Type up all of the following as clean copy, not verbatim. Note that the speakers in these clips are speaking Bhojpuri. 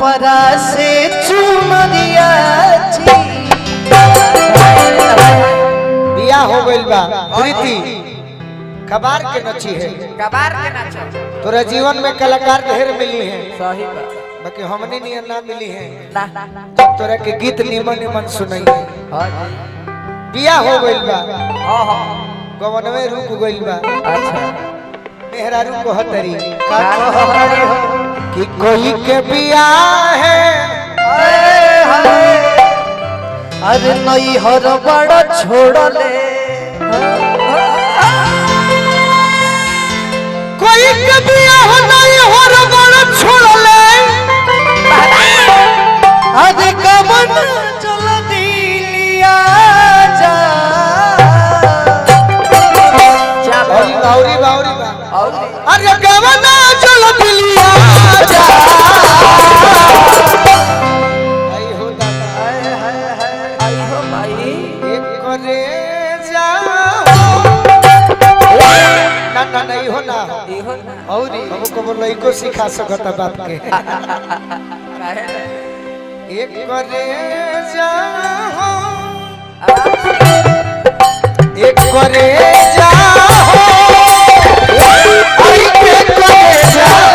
छपरा से चुनरिया बिया हो गइल बा प्रीति कबार के नची है कबार के नाचो तोरा जीवन में कलाकार ढेर मिली है सही बात बाकी हमने नियन ना मिली है ना जब तोरा के गीत निमन निमन सुनाई है हां बिया हो गइल बा हां हां गवनवे रुक गइल बा अच्छा मेहरारू को हतरी का कहरी हो कि कोई के बिया है अरे नई हर बड़ा छोड़ले कोई के बिया हो नई हर बड़ा छोड़ले अरे कमन चल दिलिया जा बाउरी बाउरी बा और अरे गवना चल दिलिया जा आई हो दादा आई हो भाई एक करे जाओ ना ना नहीं हो ना इहो ना औरी हमको बोल लइको सिखा सकता बात के काहे एक करे जाओ एक करे जाओ आई के करे जाओ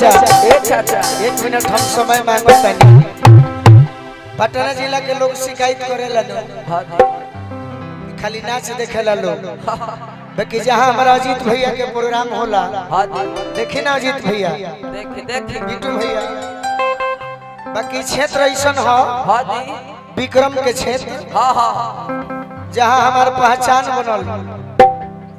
एक मिनट हम समय मांगो तनी पटना जिला के लोग शिकायत करेला हां खाली नाच देखेला लोग बाकी जहाँ हमारा अजीत भैया के प्रोग्राम होला हां देखी ना अजीत भैया देख बिट्टू भैया बाकी क्षेत्र ऐसा हो हां जी विक्रम के क्षेत्र हां हां जहाँ हमार पहचान बनल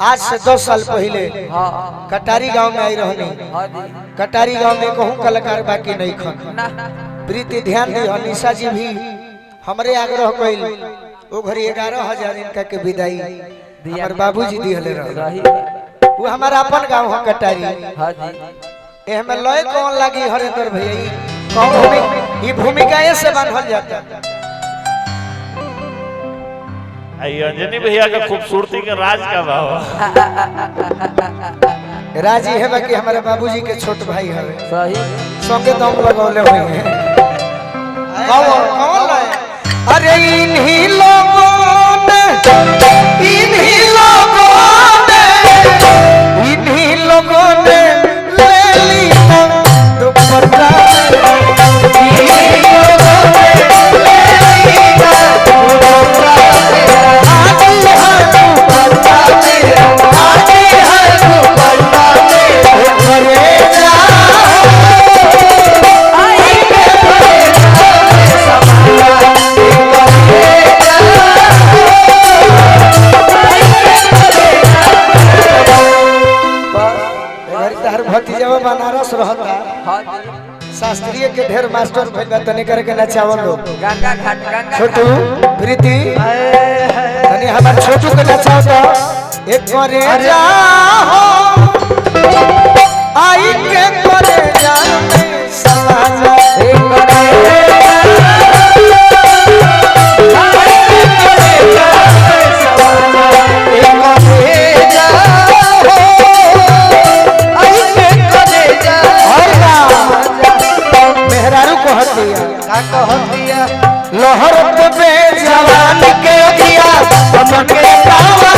आज से 10 साल पहले हां कटारी गांव में आई रहनी हां जी कटारी गांव में कहूँ कलाकार बाकी नहीं खन ना प्रीति ध्यान दी निशा जी भी हमरे आग्रह कइल ओ घरी 11,000 इनका के विदाई हमर बाबूजी दिहले रह सही वो हमारा अपन गांव है कटारी हां जी ए हमें लय कौन लागी हरेंद्र भैया ई कौन ई भूमिका ऐसे बांधल जाता आई अंजनी भैया का खूबसूरती का राज का भाव राजी है बाकी हमारे बाबूजी के छोट भाई हवे सही संगे दम लगौले हुए हैं कौन लाए अरे इन्हीं लोगों ने ले ली दुपट्टा बनारस रहता हां जी शास्त्रीय के ढेर मास्टर भइल तने करके नचावल लोग गंगा घाट गंगा छोटू प्रीति तने हमार छोटू के नचाओ तो एक करे जाओ आई के करे जाओ समाज एक करे लहर पे जवान के दिया हमके कावा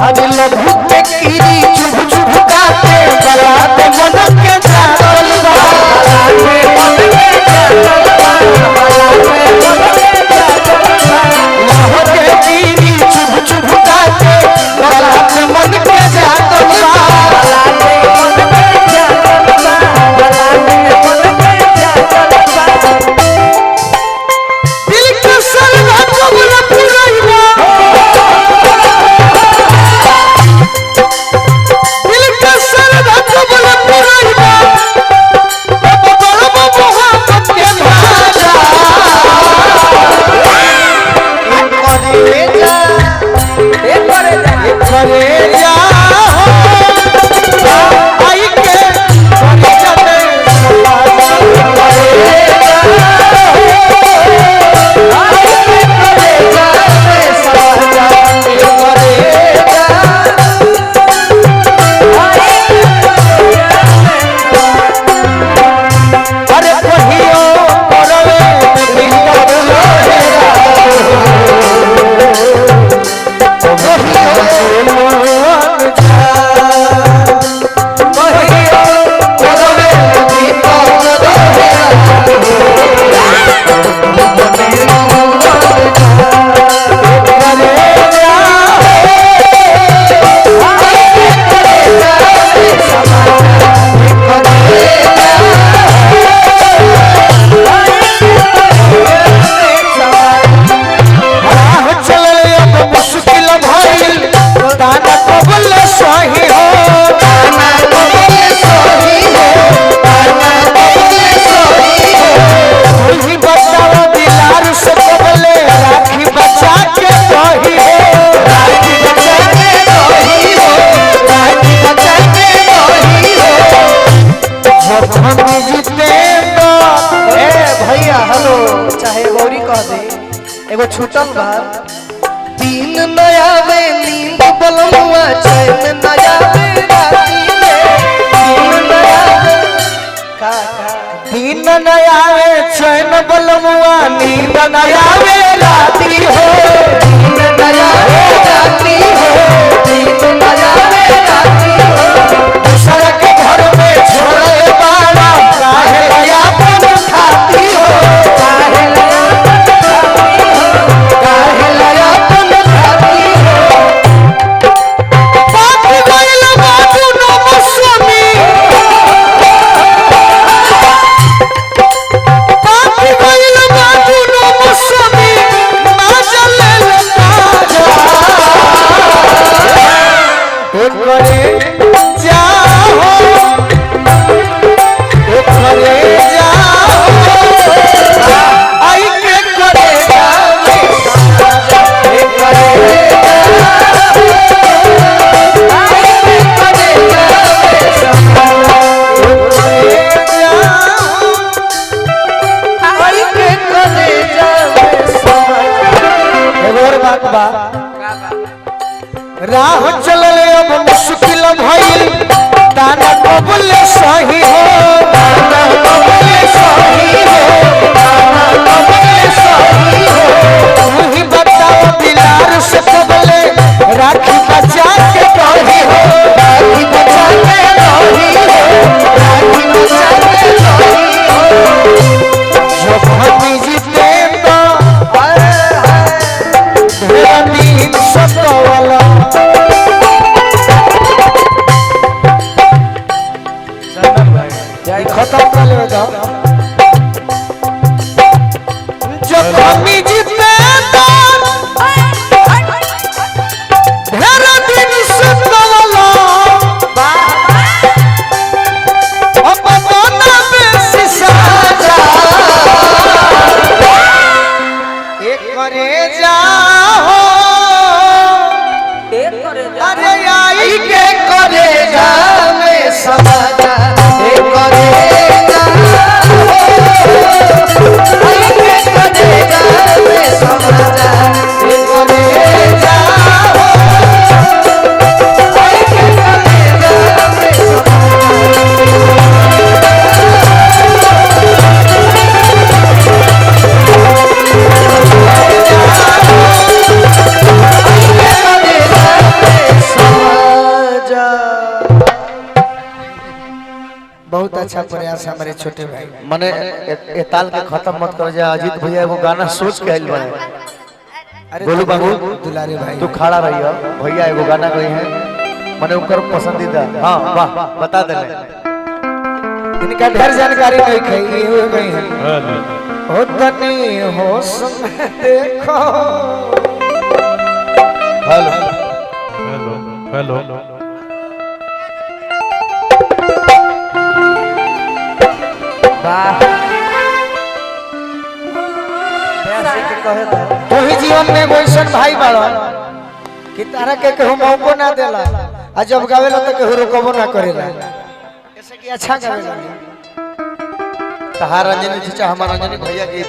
आज लघु के कीरी चुभ चुभ काटे बरात मन के जागल लहर के कीरी चुभ चुभ काटे बरात मन के छूटल बा दिन नया में नींद बलमुआ चैन नया में राती में दिन नया का दिन नया में चैन बलमुआ नींद नया में राती हो दिन नया में राती हो दिन नया में राती हो दूसरा के घर में छोड़े बाड़ा काहे नया पन खाती हो काहे लया पन खाती हो बात गइल बाबू नो मौसमी बात गइल बाबू नो मौसमी ना चले लगा करे जाओ आई के करे बात बा राह चलल अब मुश्किल भइल ताना कबूल सही हो ताना कबूल सही हो ताना कबूल सही हो तू ही बताओ दिलार से कबले राखी बचा के कही हो राखी बचा के रही हो राखी बचा के रही हो जो भमी जीते नींद सतवाला खत्म कर ले जब भमी जीते ढेर दिन सतवाला अब बना बेसी साजा एक करे जाओ एक करे जा अरे आई के करे जा में समाजा ए करे जा आई के करे जा में समाजा ए करे जा आई के करे जा में समाजा। बहुत अच्छा प्रयास हमारे छोटे भाई मने ए ताल के खत्म मत कर जा। अजीत भैया एगो गाना सोच के आइल बने। अरे गोलू बाबू दुलारे भाई तू खड़ा रहियो, भैया एगो गाना गई है मने उनकर पसंदीदा। हां वाह बता देले इनका ढेर जानकारी नहीं है ये हो गई है हो तनी होश में देखो हेलो हेलो हेलो वाह तू ही जीवन में वैसन भाई बाड़ा कि तारा के कहूं मौको ना देला आ जब गावेला तो कहूं रोकबो ना करेला ऐसे कि अच्छा गावेला तहार रंजनी चाचा हमार रंजनी भैया की